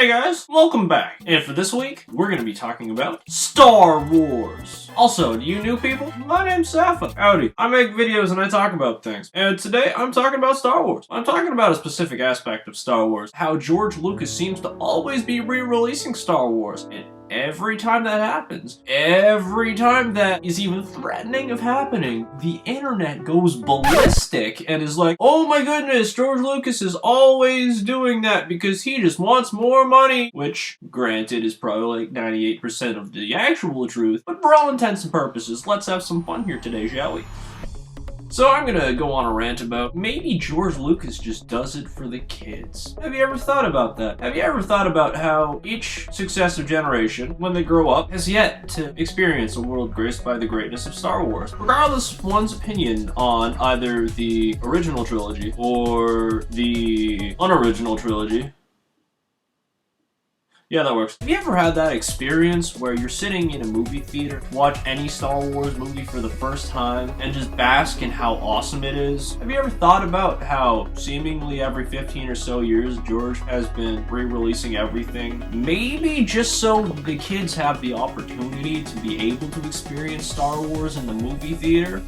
Hey guys, welcome back. And for this week, we're going to be talking about Star Wars. Also, to you new people, my name's Sapha. Howdy. I make videos and I talk about things. And today, I'm talking about Star Wars. I'm talking about a specific aspect of Star Wars. How George Lucas seems to always be re-releasing Star Wars. And every time that happens, every time that is even threatening of happening, the internet goes ballistic and is like, oh my goodness, George Lucas is always doing that because he just wants more money. Which, granted, is probably like 98% of the actual truth. But for all intents and purposes, let's have some fun here today, shall we? So I'm gonna go on a rant about maybe George Lucas just does it for the kids. Have you ever thought about that? Have you ever thought about how each successive generation, when they grow up, has yet to experience a world graced by the greatness of Star Wars? Regardless of one's opinion on either the original trilogy or the unoriginal trilogy. Yeah, that works. Have you ever had that experience where you're sitting in a movie theater to watch any Star Wars movie for the first time and just bask in how awesome it is? Have you ever thought about how seemingly every 15 or so years George has been re-releasing everything? Maybe just so the kids have the opportunity to be able to experience Star Wars in the movie theater?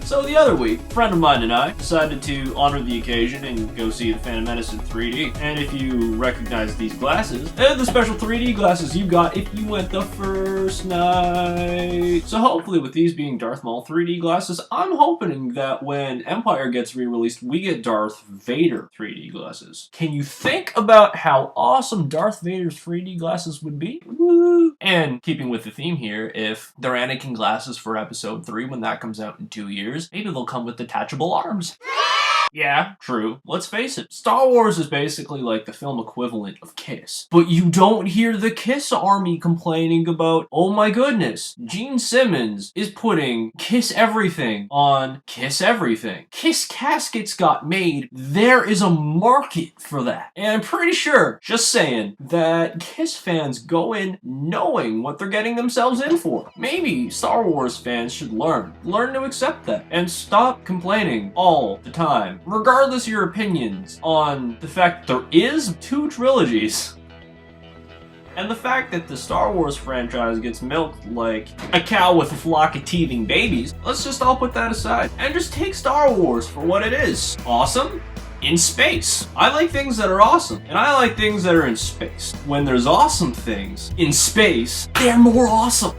So the other week, a friend of mine and I decided to honor the occasion and go see The Phantom Menace in 3D. And if you recognize these glasses, they're the special 3D glasses you got if you went the first night. So hopefully with these being Darth Maul 3D glasses, I'm hoping that when Empire gets re-released, we get Darth Vader 3D glasses. Can you think about how awesome Darth Vader's 3D glasses would be? Woo! And keeping with the theme here, if they're Anakin glasses for Episode 3 when that comes out in 2 years, maybe they'll come with detachable arms. Yeah, true. Let's face it, Star Wars is basically like the film equivalent of Kiss. But you don't hear the Kiss army complaining about, oh my goodness, Gene Simmons is putting Kiss Everything on Kiss Everything. Kiss caskets got made. There is a market for that. And I'm pretty sure, just saying, that Kiss fans go in knowing what they're getting themselves in for. Maybe Star Wars fans should learn to accept that and stop complaining all the time. Regardless of your opinions on the fact that there is 2 trilogies, and the fact that the Star Wars franchise gets milked like a cow with a flock of teething babies, let's just all put that aside and just take Star Wars for what it is. Awesome in space. I like things that are awesome, and I like things that are in space. When there's awesome things in space, they're more awesome.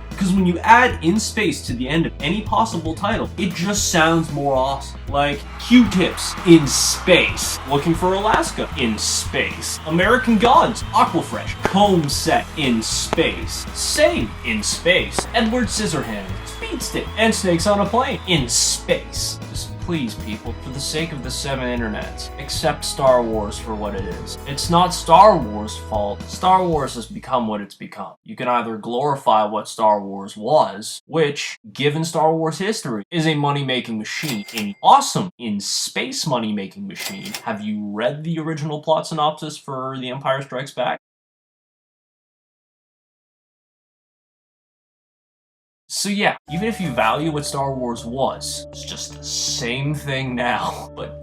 Because when you add in space to the end of any possible title, it just sounds more awesome. Like Q-tips in space. Looking for Alaska in space. American Gods, Aquafresh, comb set in space. Same in space. Edward Scissorhands, Speed Stick, and Snakes on a Plane in space. Just please, people, for the sake of the 7 internets, accept Star Wars for what it is. It's not Star Wars' fault. Star Wars has become what it's become. You can either glorify what Star Wars was, which, given Star Wars history, is a money-making machine. An awesome in-space money-making machine. Have you read the original plot synopsis for The Empire Strikes Back? So yeah, even if you value what Star Wars was, it's just the same thing now, but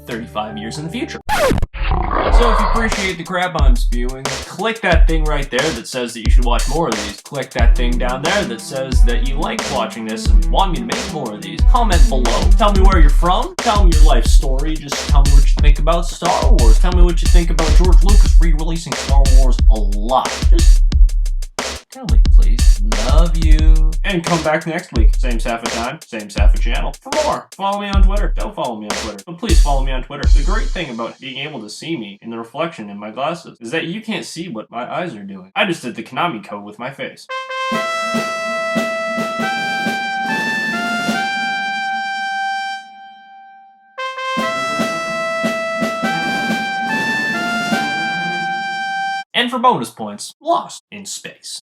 35 years in the future. So if you appreciate the crap I'm spewing, click that thing right there that says that you should watch more of these. Click that thing down there that says that you like watching this and want me to make more of these. Comment below. Tell me where you're from. Tell me your life story. Just tell me what you think about Star Wars. Tell me what you think about George Lucas re-releasing Star Wars a lot. Just tell me, please. Love you. And come back next week. Same Sapha time, same Sapha channel. For more, follow me on Twitter. Don't follow me on Twitter, but please follow me on Twitter. The great thing about being able to see me in the reflection in my glasses is that you can't see what my eyes are doing. I just did the Konami code with my face. And for bonus points, Lost in Space.